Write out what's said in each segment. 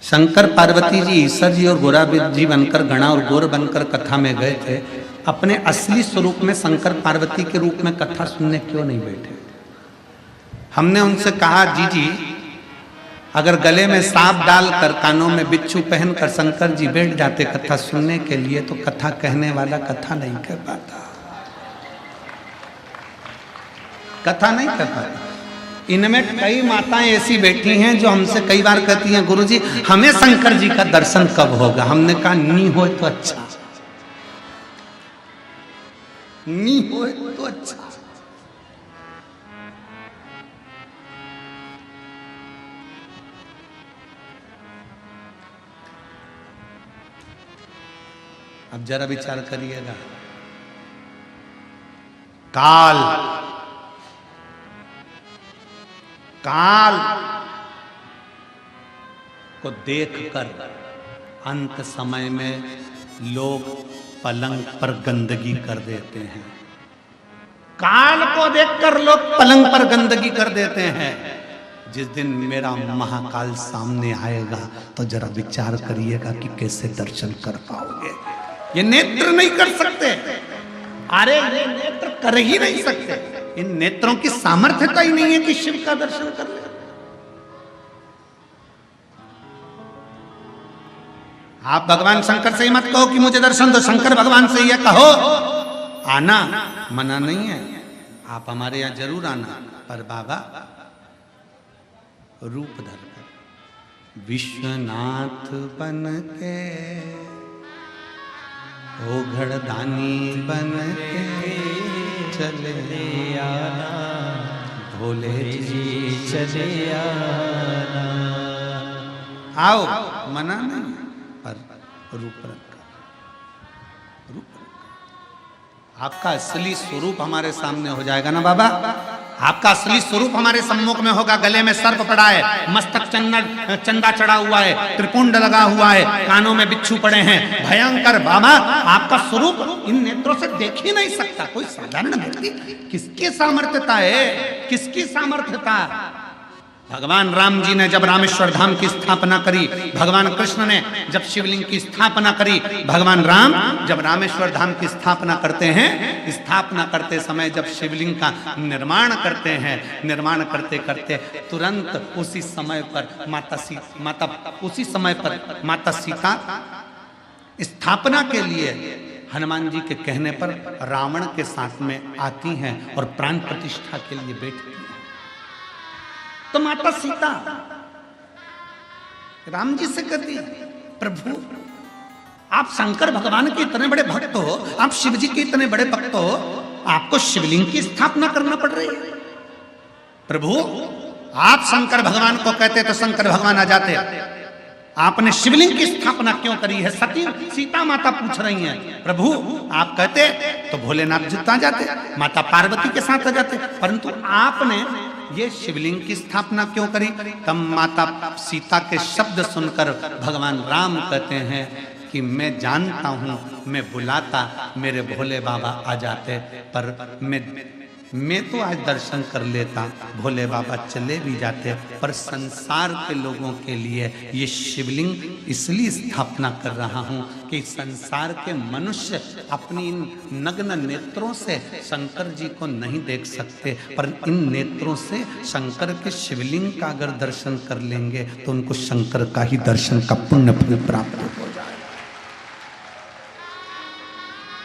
शंकर पार्वती जी ईश्वर जी और गोराबिद जी बनकर गणा और गोर बनकर कथा में गए थे। अपने असली स्वरूप में शंकर पार्वती के रूप में कथा सुनने क्यों नहीं बैठे? हमने उनसे कहा जी अगर गले में सांप डालकर कानों में बिच्छू पहनकर शंकर जी बैठ जाते कथा सुनने के लिए तो कथा कहने वाला कथा नहीं कह पाता, कथा नहीं कह पाता। इनमें कई माताएं ऐसी बैठी हैं जो हमसे कई बार कहती हैं गुरुजी हमें शंकर जी का दर्शन कब होगा। हमने कहा नी हो तो अच्छा, नी हो तो अच्छा। अब जरा विचार करिएगा, काल को देखकर अंत समय में लोग पलंग पर गंदगी कर देते हैं। काल को देखकर लोग पलंग पर गंदगी कर देते हैं। जिस दिन मेरा महाकाल सामने आएगा तो जरा विचार करिएगा कि कैसे दर्शन कर पाओगे। ये नेत्र नहीं कर सकते, अरे ये नेत्र कर ही नहीं सकते। इन नेत्रों की सामर्थ्यता ही नहीं है कि शिव का दर्शन कर ले। आप भगवान शंकर से ही मत कहो कि मुझे दर्शन दो, शंकर भगवान से ये कहो। आना मना नहीं है, आप हमारे यहां जरूर आना, पर बाबा रूप धर विश्वनाथ बन के ओ घड़दानी बन के चले आना, भोले जी चले आना। आओ मना नहीं, पर रूप रखा, रूप रखा। आपका असली स्वरूप हमारे सामने हो जाएगा ना बाबा, आपका असली स्वरूप हमारे सम्मुख में होगा। गले में सर्प पड़ा है, मस्तक चंदा चढ़ा हुआ है, त्रिपुंड लगा हुआ है, कानों में बिच्छू पड़े हैं, भयंकर। बाबा आपका स्वरूप इन नेत्रों से देख ही नहीं सकता कोई साधारण व्यक्ति। किसकी सामर्थ्यता है, किसकी सामर्थ्यता? भगवान राम जी ने जब रामेश्वर धाम की स्थापना करी, भगवान कृष्ण ने जब शिवलिंग की स्थापना करी, भगवान राम जब रामेश्वर धाम की स्थापना करते हैं, स्थापना करते समय जब शिवलिंग का निर्माण करते हैं, निर्माण करते करते तुरंत उसी समय पर माता सीता स्थापना के लिए हनुमान जी के कहने पर रावण के साथ में आती हैं और प्राण प्रतिष्ठा के लिए बैठती हैं। तो माता सीता राम जी से कहती, प्रभु आप शंकर भगवान के इतने बड़े भक्त हो, आप शिव जी के इतने बड़े भक्त हो, आपको शिवलिंग की स्थापना करना पड़ रही है। प्रभु आप शंकर भगवान को कहते तो शंकर भगवान आ जाते, आपने शिवलिंग की स्थापना क्यों करी है? सती सीता माता पूछ रही हैं। प्रभु आप कहते तो भोलेनाथ जी आ जाते, माता पार्वती के साथ आ जाते, परंतु आपने ये शिवलिंग की स्थापना क्यों करी? तब माता सीता के शब्द सुनकर भगवान राम कहते हैं कि मैं जानता हूं, मैं बुलाता मेरे भोले बाबा आ जाते, पर मैं तो आज दर्शन कर लेता, भोले बाबा चले भी जाते, पर संसार के लोगों के लिए ये शिवलिंग इसलिए स्थापना कर रहा हूं कि संसार के मनुष्य अपनी इन नग्न नेत्रों से शंकर जी को नहीं देख सकते, पर इन नेत्रों से शंकर के शिवलिंग का अगर दर्शन कर लेंगे तो उनको शंकर का ही दर्शन का पुण्य फल प्राप्त हो जाए।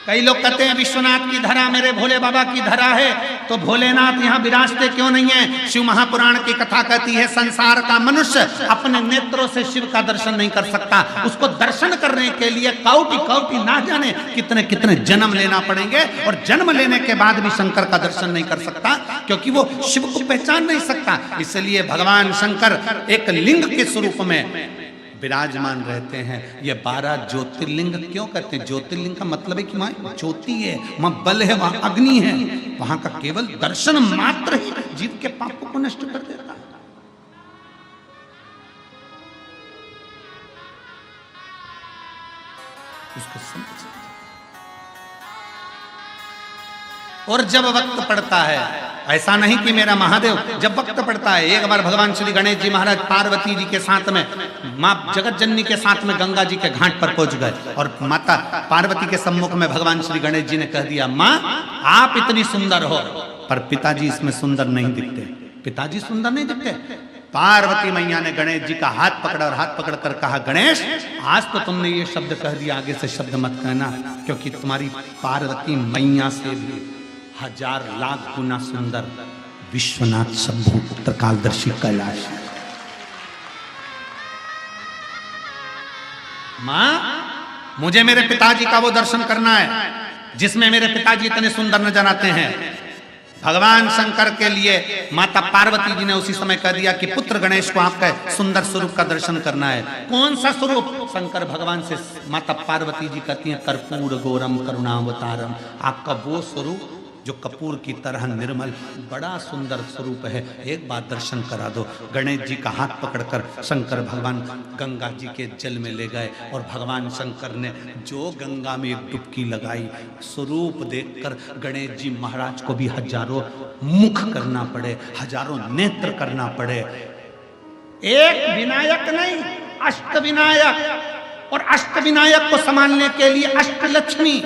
कई लोग कहते हैं विश्वनाथ की धरा मेरे भोले बाबा की धरा है, तो भोलेनाथ यहाँ विराजते क्यों नहीं है? शिव महापुराण की कथा कहती है संसार का मनुष्य अपने नेत्रों से शिव का दर्शन नहीं कर सकता। उसको दर्शन करने के लिए कौटि कौटि ना जाने कितने कितने जन्म लेना पड़ेंगे, और जन्म लेने के बाद भी शंकर का दर्शन नहीं कर सकता, क्योंकि वो शिव को पहचान नहीं सकता। इसलिए भगवान शंकर एक लिंग के स्वरूप में विराजमान रहते हैं। ये 12 ज्योतिर्लिंग क्यों कहते हैं? ज्योतिर्लिंग का मतलब है कि वहां ज्योति है, वहां बल है, वहां अग्नि है, वहां का केवल दर्शन मात्र ही जीव के पापों को नष्ट कर देता है। उसको समझ। और जब वक्त पड़ता है ऐसा नहीं कि मेरा महादेव जब वक्त पड़ता है। एक बार भगवान श्री गणेश जी महाराज पार्वती जी के साथ में माँ जगत जननी के साथ में गंगा जी के घाट पर पहुंच गए और माता पार्वती के सम्मुख में भगवान श्री गणेश जी ने कह दिया, माँ आप इतनी सुंदर हो पर पिताजी इसमें सुंदर नहीं दिखते, पिताजी सुंदर नहीं दिखते। पार्वती मैया ने गणेश जी का हाथ पकड़ा और हाथ पकड़ कर कहा, गणेश आज तो तुमने ये शब्द कह दिया, आगे से शब्द मत कहना, क्योंकि तुम्हारी पार्वती मैया से भी 1000 लाख गुना सुंदर विश्वनाथ शंभु उत्तरकालदर्शी कैलाश। मां मुझे मेरे पिताजी का वो दर्शन करना है जिसमें मेरे पिताजी इतने सुंदर नजर आते हैं। भगवान शंकर के लिए माता पार्वती जी ने उसी समय कह दिया कि पुत्र गणेश को आपका सुंदर स्वरूप का दर्शन करना है। कौन सा स्वरूप? शंकर भगवान से माता पार्वती जी कहती हैं, कर्पूर गौरम करुणावतारम, आपका वो स्वरूप जो कपूर की तरह निर्मल बड़ा सुंदर स्वरूप है, एक बार दर्शन करा दो। गणेश जी का हाथ पकड़कर शंकर भगवान गंगा जी के जल में ले गए और भगवान शंकर ने जो गंगा में एक डुबकी लगाई, स्वरूप देखकर गणेश जी महाराज को भी हजारों मुख करना पड़े, हजारों नेत्र करना पड़े। एक विनायक नहीं, अष्ट विनायक, और अष्ट विनायक को संभालने के लिए अष्ट लक्ष्मी,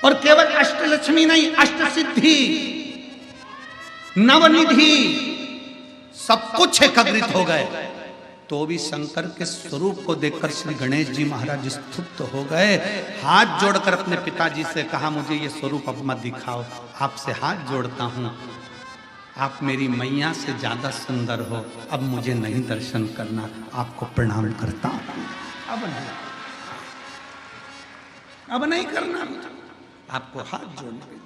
और केवल अष्टलक्ष्मी नहीं, अष्ट सिद्धि, नवनिधि, सब कुछ एकत्रित हो गए। तो भी शंकर के स्वरूप को देखकर श्री गणेश जी महाराज स्तुत हो गए। हाथ जोड़कर अपने पिताजी से कहा, मुझे ये स्वरूप अब मत दिखाओ, आपसे हाथ जोड़ता हूं, आप मेरी मैया से ज्यादा सुंदर हो, अब मुझे नहीं दर्शन करना, आपको प्रणाम करता हूं, अब नहीं करना, आपको हाथ जोड़ने।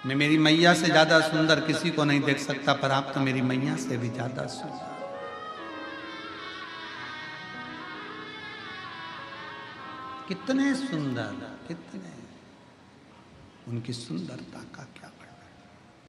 मैं मेरी मैया से ज्यादा सुंदर किसी को नहीं देख सकता, पर आप तो मेरी मैया से भी ज्यादा सुंदर। कितने सुंदर, कितने, उनकी सुंदरता का क्या